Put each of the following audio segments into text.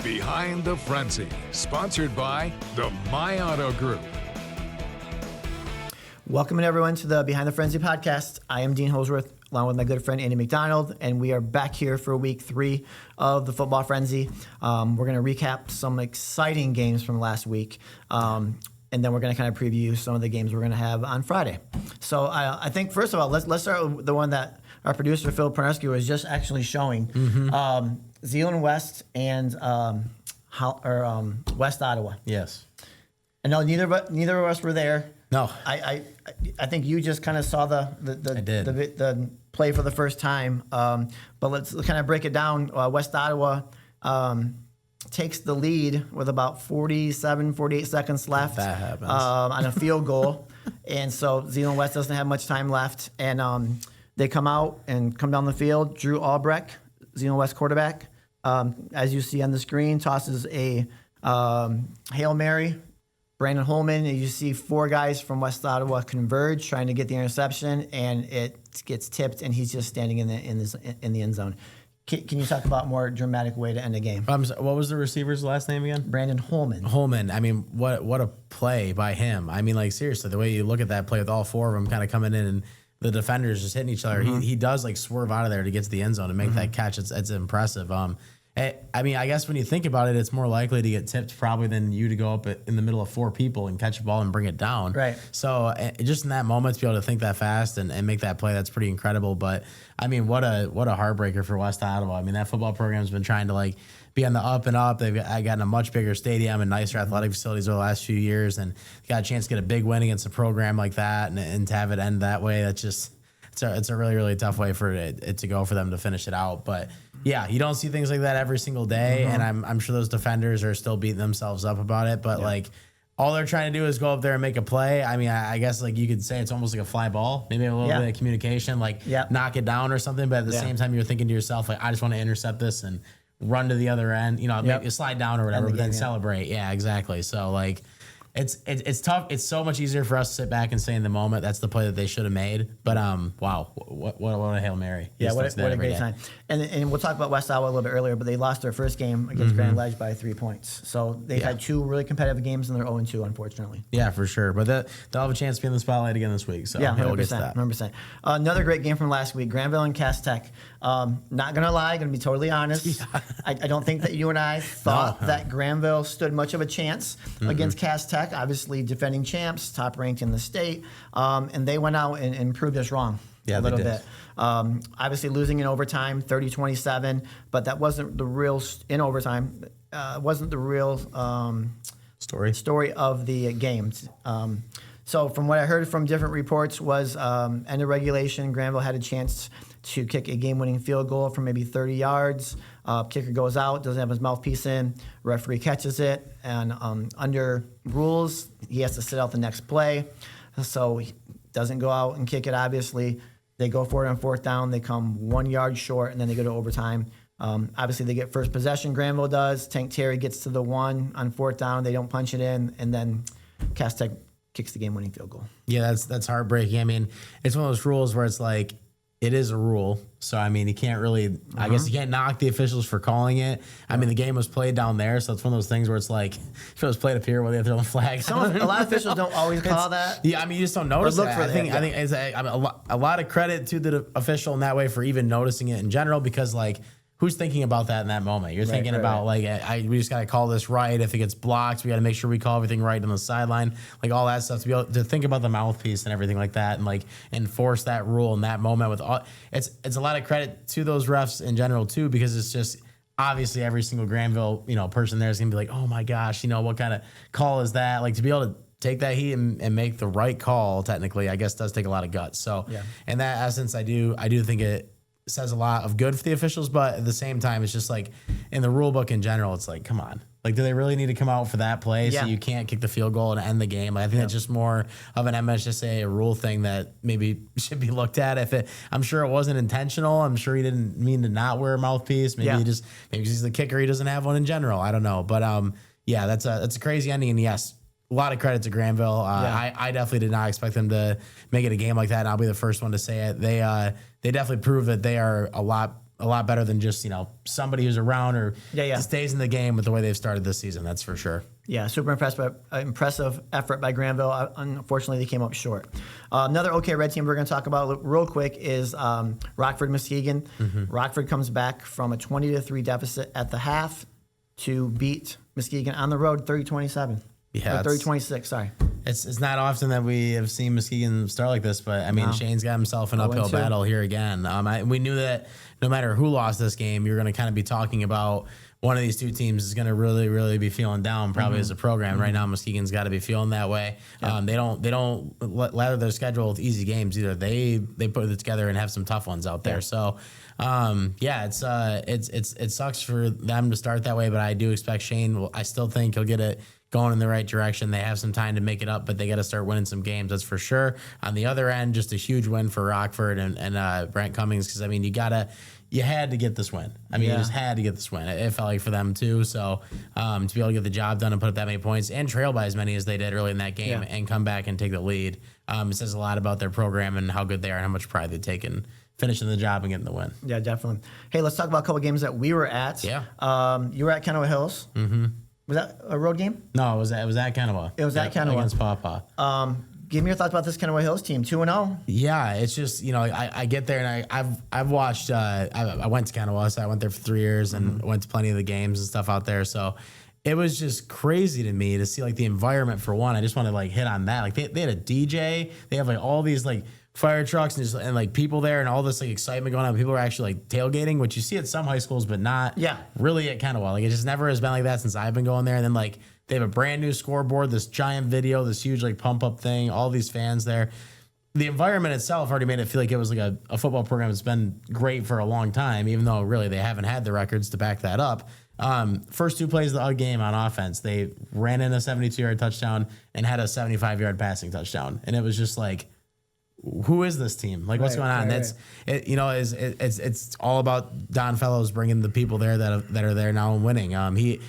Behind the Frenzy, sponsored by the My Auto Group. Welcome everyone to the Behind the Frenzy podcast. I am Dean Holzwarth, along with my good friend Andy McDonald, and we are back here for week 3 of the Football Frenzy. We're going to recap some exciting games from last week, and then we're going to kind of preview some of the games we're going to have on Friday. So I think, first of all, let's start with the one that our producer, Phil Perneski, was just actually showing. Zeeland West and West Ottawa. Yes. I know neither of us were there. No. I think you just kind of saw the play for the first time. But let's kind of break it down. West Ottawa takes the lead with about 48 seconds left That happens. On a field goal. And so Zeeland West doesn't have much time left. And they come out and come down the field. Drew Albrecht, Zeeland West quarterback, as you see on the screen, tosses a Hail Mary. Brandon Holman, and you see 4 guys from West Ottawa converge trying to get the interception, and it gets tipped, and he's just standing in the end zone. Can you talk about a more dramatic way to end a game? What was the receiver's last name again? Brandon Holman. Holman. I mean, what a play by him. I mean, like, seriously, the way you look at that play with all 4 of them kind of coming in and the defenders just hitting each other, he does like swerve out of there to get to the end zone and make that catch. It's impressive. I mean, I guess when you think about it, it's more likely to get tipped probably than you to go up in the middle of 4 people and catch a ball and bring it down. Right. So just in that moment to be able to think that fast and make that play, that's pretty incredible. But I mean, what a heartbreaker for West Ottawa. I mean, that football program's been trying to like be on the up and up. They've gotten a much bigger stadium and nicer athletic facilities over the last few years, and got a chance to get a big win against a program like that, and to have it end that way, that's just. It's a really, really tough way for it to go for them to finish it out. But, yeah, you don't see things like that every single day, and I'm sure those defenders are still beating themselves up about it. But, like, all they're trying to do is go up there and make a play. I mean, I guess, like, you could say it's almost like a fly ball, maybe a little bit of communication, like knock it down or something. But at the same time, you're thinking to yourself, like, I just want to intercept this and run to the other end, maybe slide down or whatever, but then celebrate. Yeah, exactly. So, like, It's tough. It's so much easier for us to sit back and say in the moment that's the play that they should have made. But wow, what a Hail Mary! Yeah, what a great time. And we'll talk about West Ottawa a little bit earlier, but they lost their first game against Grand Ledge by 3 points. So they've had 2 really competitive games, and they're 0-2, unfortunately. Yeah, for sure. But they'll have a chance to be in the spotlight again this week. So yeah, 100%. We'll get to that. 100%. Another great game from last week, Granville and Cass Tech. Not gonna lie, gonna be totally honest. I don't think that you and I thought that Granville stood much of a chance against Cass Tech. Obviously, defending champs, top ranked in the state, and they went out and proved us wrong a little bit. Obviously, losing in overtime, 30-27, but that wasn't the real in overtime. Wasn't the real story of the games. So from what I heard from different reports was end of regulation, Granville had a chance to kick a game-winning field goal from maybe 30 yards. Kicker goes out, doesn't have his mouthpiece in. Referee catches it, and under rules, he has to sit out the next play. So he doesn't go out and kick it, obviously. They go for it on 4th down. They come 1 yard short, and then they go to overtime. Obviously, they get first possession. Granville does. Tank Terry gets to the 1 on 4th down. They don't punch it in, and then Cass Tech kicks the game-winning field goal. Yeah, that's heartbreaking. I mean, it's one of those rules where it's like, it is a rule. So, I mean, you can't really, I guess you can't knock the officials for calling it. I mean, the game was played down there, so it's one of those things where it's like, if it was played up here, well, they have to throw the flag. A lot of officials don't always call that. Yeah, I mean, you just don't notice look that. for I think it's a lot of credit to the official in that way for even noticing it in general, because, like, who's thinking about that in that moment? You're thinking about, like, we just got to call this right. If it gets blocked, we got to make sure we call everything right on the sideline. Like, all that stuff, to be able to think about the mouthpiece and everything like that, and, like, enforce that rule in that moment. With all, it's a lot of credit to those refs in general, too, because it's just obviously every single Granville, person there is going to be like, oh, my gosh, what kind of call is that? Like, to be able to take that heat and make the right call, technically, I guess does take a lot of guts. So, in that essence, I do think it says a lot of good for the officials, but at the same time, it's just like in the rule book in general, it's like, come on. Like, do they really need to come out for that play so you can't kick the field goal and end the game? Like, I think that's just more of an MSSA, a rule thing that maybe should be looked at. I'm sure it wasn't intentional. I'm sure he didn't mean to not wear a mouthpiece. Maybe maybe because he's the kicker, he doesn't have one in general. I don't know. But that's a crazy ending. And yes, a lot of credit to Granville. I definitely did not expect them to make it a game like that. And I'll be the first one to say it. They definitely proved that they are a lot a lot better than just, somebody who's around or stays in the game with the way they've started this season. That's for sure. Yeah, super impressive effort by Granville. Unfortunately, they came up short. Another okay red team we're going to talk about real quick is Rockford Muskegon. Rockford comes back from a 20-3 deficit at the half to beat Muskegon on the road 30-27. Yeah, 30-26, sorry. It's not often that we have seen Muskegon start like this, but I mean, Shane's got himself an uphill battle here again. We knew that no matter who lost this game, you're going to kind of be talking about one of these two teams is going to really, really be feeling down probably as a program. Right now, Muskegon's got to be feeling that way. They don't lather their schedule with easy games either. They put it together and have some tough ones out there. So, it sucks for them to start that way, but I do expect Shane. I still think he'll get it going in the right direction. They have some time to make it up, but they got to start winning some games. That's for sure. On the other end, just a huge win for Rockford and Brent Cummings, because I mean, you had to get this win. I mean, you just had to get this win. It felt like for them too. So to be able to get the job done and put up that many points and trail by as many as they did early in that game and come back and take the lead, it says a lot about their program and how good they are and how much pride they've taken finishing the job and getting the win. Yeah, definitely. Hey, let's talk about a couple of games that we were at. Yeah. You were at Kennewa Hills. Mm-hmm. Was that a road game? No, it was at Kennewa. It was at Kennewa. Against Pawpaw. Give me your thoughts about this Kennewa Hills team, 2-0. Yeah, it's just, I get there and I've watched, I went to Kennewa, so I went there for 3 years and went to plenty of the games and stuff out there. So it was just crazy to me to see like the environment for one. I just want to like hit on that. Like they had a DJ, they have like all these like fire trucks and like people there and all this like excitement going on. People are actually like tailgating, which you see at some high schools, but not really at Kennewa. Like it just never has been like that since I've been going there. And then like they have a brand new scoreboard, this giant video, this huge like pump up thing, all these fans there. The environment itself already made it feel like it was like a football program that's been great for a long time, even though really they haven't had the records to back that up. First two plays of the game on offense, they ran in a 72-yard touchdown and had a 75-yard passing touchdown. And it was just like, who is this team? Like, what's going on? It's all about Don Fellows bringing the people there that are there now and winning. He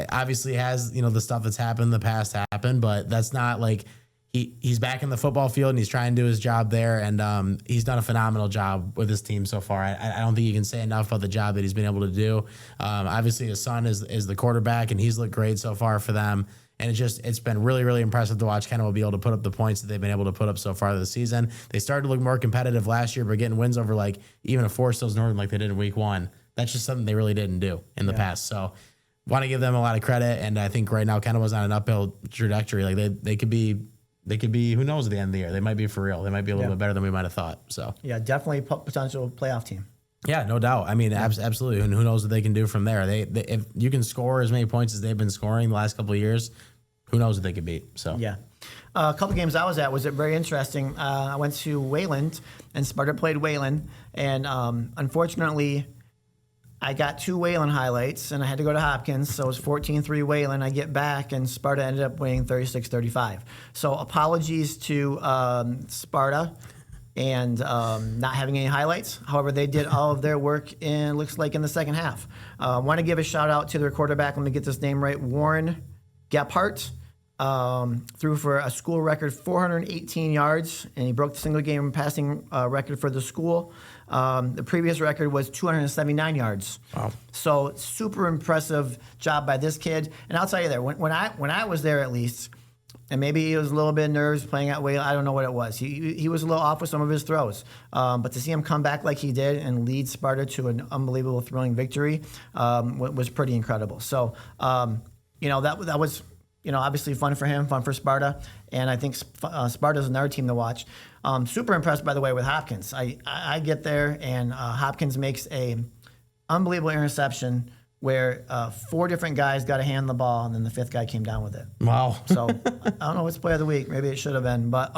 obviously has, the stuff that's happened in the past happened, but that's not like he's back in the football field and he's trying to do his job there. And he's done a phenomenal job with his team so far. I don't think you can say enough about the job that he's been able to do. Obviously his son is the quarterback and he's looked great so far for them. And it's been really, really impressive to watch Kennewa be able to put up the points that they've been able to put up so far this season. They started to look more competitive last year, but getting wins over like even a Forest Hills Northern like they did in week 1, that's just something they really didn't do in the past. So want to give them a lot of credit. And I think right now Kennewa's on an uphill trajectory. Like they could be, who knows, at the end of the year. They might be for real. They might be a little bit better than we might have thought. So yeah, definitely potential playoff team. Yeah, no doubt. I mean, absolutely. And who knows what they can do from there? They if you can score as many points as they've been scoring the last couple of years, who knows what they could beat? So yeah, a couple games I was at was very interesting. I went to Wayland, and Sparta played Wayland, and unfortunately, I got 2 Wayland highlights, and I had to go to Hopkins, so it was 14-3 Wayland. I get back, and Sparta ended up winning 36-35. So apologies to Sparta and not having any highlights. However, they did all of their work in, looks like, in the second half. Want to give a shout out to their quarterback. Let me get this name right. Warren Gephardt threw for a school record 418 yards, and he broke the single game passing record for the school. The previous record was 279 yards. Wow. So super impressive job by this kid. And I'll tell you there, when I was there at least, and maybe he was a little bit nervous playing at Wayland. I don't know what it was. He was a little off with some of his throws. But to see him come back like he did and lead Sparta to an unbelievable, thrilling victory was pretty incredible. So, that was, obviously fun for him, fun for Sparta. And I think Sparta's another team to watch. Super impressed, by the way, with Hopkins. I get there, and Hopkins makes a unbelievable interception where 4 different guys got a hand on the ball, and then the 5th guy came down with it. Wow. So I don't know what's play of the week. Maybe it should have been, but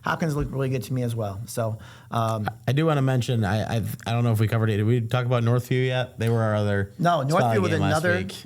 Hopkins looked really good to me as well. So I do want to mention, I don't know if we covered it. Did we talk about Northview yet? They were our other Northview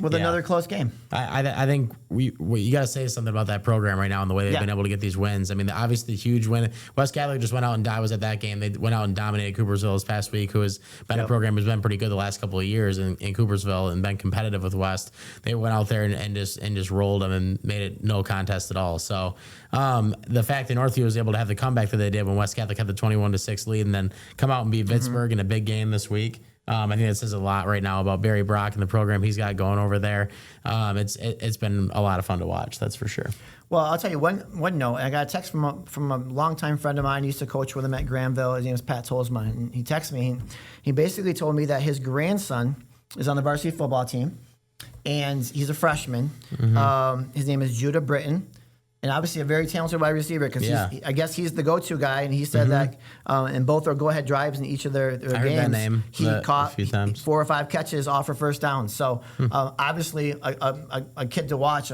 with another close game. I think you got to say something about that program right now and the way they've been able to get these wins. I mean, obviously the huge win. West Catholic just went out and I was at that game. They went out and dominated Coopersville this past week, who has been a program who's been pretty good the last couple of years in Coopersville and been competitive with West. They went out there and just rolled them and made it no contest at all. So the fact that Northview was able to have the comeback that they did when West Catholic had the 21-6 lead and then come out and beat Pittsburgh in a big game this week. I think that says a lot right now about Barry Brock and the program he's got going over there. It's been a lot of fun to watch, that's for sure. Well, I'll tell you one note. I got a text from a longtime friend of mine. He used to coach with him at Granville. His name is Pat Tolzman. And he texted me. He basically told me that his grandson is on the varsity football team, and he's a freshman. His name is Judah Britton. And obviously a very talented wide receiver because I guess he's the go-to guy. And he said that in both their go-ahead drives in each of their games, that name he caught a few times. 4 or 5 catches off for first down. So obviously a kid to watch,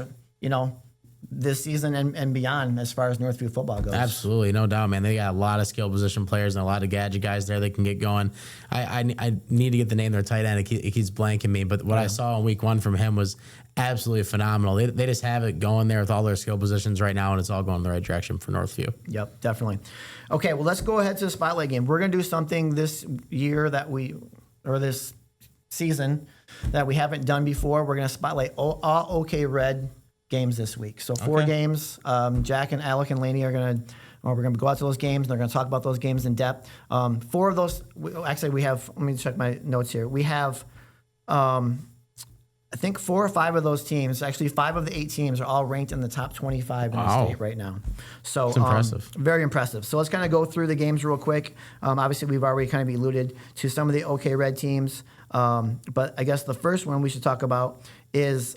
this season and beyond as far as Northview football goes. Absolutely, no doubt, man. They got a lot of skill position players and a lot of gadget guys there that can get going. I need to get the name of their tight end. It keeps blanking me, but what I saw in week 1 from him was absolutely phenomenal. They just have it going there with all their skill positions right now, and it's all going in the right direction for Northview. Yep, definitely. Okay, well, let's go ahead to the spotlight game. We're going to do something this year this season that we haven't done before. We're going to spotlight all OK Red games this week. So 4 games. Jack and Alec and Laney we're going to go out to those games. And they're going to talk about those games in depth. 4 of those, we have, let me check my notes here. We have, I think 4 or 5 of those teams, actually 5 of the 8 teams are all ranked in the top 25 in the state right now. So that's impressive. Very impressive. So let's kind of go through the games real quick. Obviously, we've already kind of alluded to some of the OK Red teams. But I guess the first one we should talk about is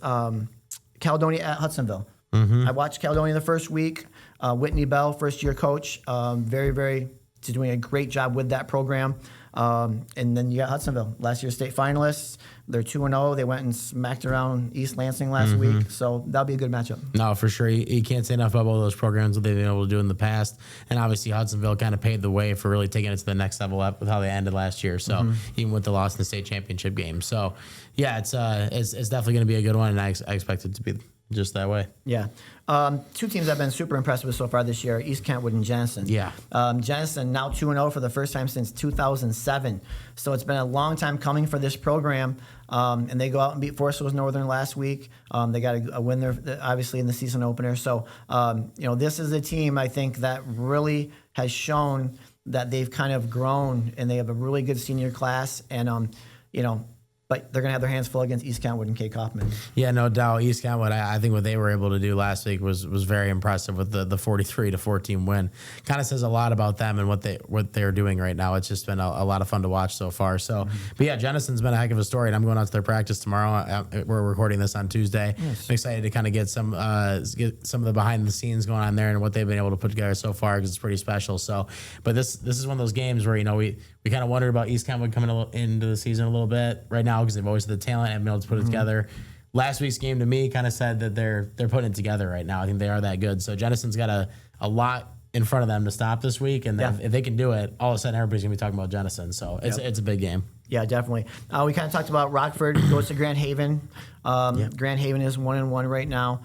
Caledonia at Hudsonville. I watched Caledonia the first week. Whitney Bell, first-year coach, she's doing a great job with that program. And then you got Hudsonville, last year's state finalists. They're 2-0. They went and smacked around East Lansing last week, so that'll be a good matchup. No, for sure. You can't say enough about all those programs that they've been able to do in the past. And obviously Hudsonville kind of paved the way for really taking it to the next level up with how they ended last year. So even with the loss in the state championship game. So yeah, it's definitely going to be a good one, and I expect it to be just that way. Yeah. 2 teams I've been super impressed with so far this year, East Kentwood and Jenison. Yeah. Jenison now 2-0 for the first time since 2007. So it's been a long time coming for this program. And they go out and beat Forest Hills Northern last week. They got a win there, obviously, in the season opener. So, this is a team, I think, that really has shown that they've kind of grown, and they have a really good senior class. And, but they're going to have their hands full against East Kentwood and Kay Kaufman. Yeah, no doubt. East Kentwood, I think what they were able to do last week was very impressive with the 43-14 win. Kind of says a lot about them and what they're doing right now. It's just been a lot of fun to watch so far. So, but yeah, Jenison's been a heck of a story, and I'm going out to their practice tomorrow. We're recording this on Tuesday. Yes. I'm excited to kind of get some of the behind the scenes going on there and what they've been able to put together so far, because it's pretty special. So, but this is one of those games where we kind of wondered about East Kentwood coming into the season a little bit right now, because they've always had the talent and been able to put it together. Last week's game to me kind of said that they're putting it together right now. I think they are that good. So Jenison's got a lot in front of them to stop this week, and if they can do it, all of a sudden everybody's gonna be talking about Jenison. So it's a big game. Yeah, definitely. We kind of talked about Rockford goes to Grand Haven. Grand Haven is 1-1 right now.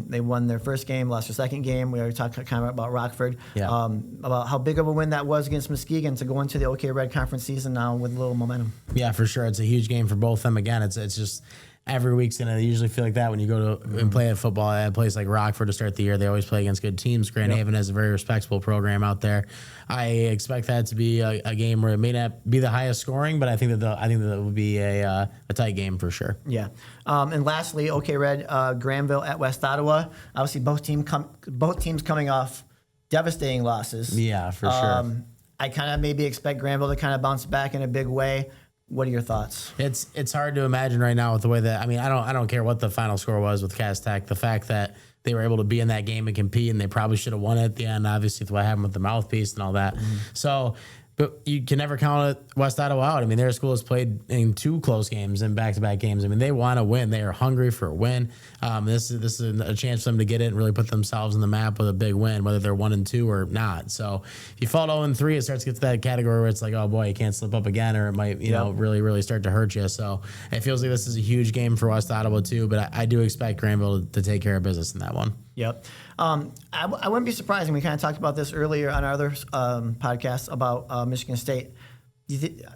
They won their first game, lost their second game. We already talked kind of about Rockford, about how big of a win that was against Muskegon to go into the OK Red Conference season now with a little momentum. Yeah, for sure. It's a huge game for both of them. Again, it's just every week's going to usually feel like that when you go to and play at football at a place like Rockford to start the year. They always play against good teams. Grand Haven has a very respectable program out there. I expect that to be a game where it may not be the highest scoring, but I think that will be a tight game for sure. Yeah. And lastly, OK Red, Granville at West Ottawa. Obviously, both teams coming off devastating losses. Yeah, for sure. I kind of maybe expect Granville to kind of bounce back in a big way. What are your thoughts? It's hard to imagine right now with the way that, I don't care what the final score was with Cass Tech. The fact that they were able to be in that game and compete, and they probably should have won it at the end, obviously, with what happened with the mouthpiece and all that. So, but you can never count West Ottawa out. Their school has played in 2 close games and back-to-back games. They want to win. They are hungry for a win. This is a chance for them to get it and really put themselves on the map with a big win, whether they're 1-2 or not. So if you fall 0-3, it starts to get to that category where it's like, oh boy, you can't slip up again, or it might really, really start to hurt you. So it feels like this is a huge game for West Ottawa too, but I do expect Granville to take care of business in that one. Yep. I wouldn't be surprised, and we kind of talked about this earlier on our other podcast about Michigan State.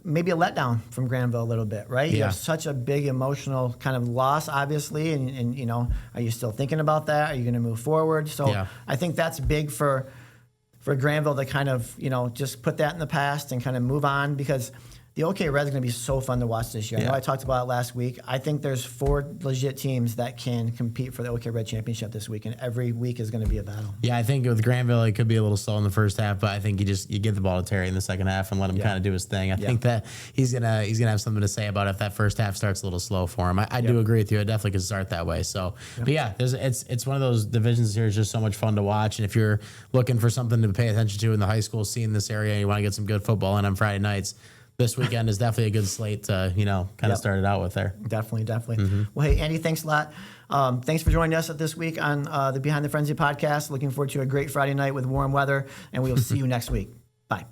Maybe a letdown from Granville a little bit, right? You have such a big emotional kind of loss, obviously, and are you still thinking about that? Are you going to move forward? So I think that's big for Granville to kind of just put that in the past and kind of move on, because The OK Red's going to be so fun to watch this year. I know I talked about it last week. I think there's 4 legit teams that can compete for the OK Red championship this week, and every week is going to be a battle. Yeah, I think with Granville, it could be a little slow in the first half, but I think you give the ball to Terry in the second half and let him kind of do his thing. I think that he's gonna have something to say about if that first half starts a little slow for him. I do agree with you. It definitely could start that way. So, but yeah, it's one of those divisions here. It's just so much fun to watch, and if you're looking for something to pay attention to in the high school scene in this area, and you want to get some good football in on Friday nights, this weekend is definitely a good slate to, kind of start it out with there. Definitely. Well, hey, Andy, thanks a lot. Thanks for joining us this week on the Behind the Frenzy podcast. Looking forward to a great Friday night with warm weather, and we will see you next week. Bye.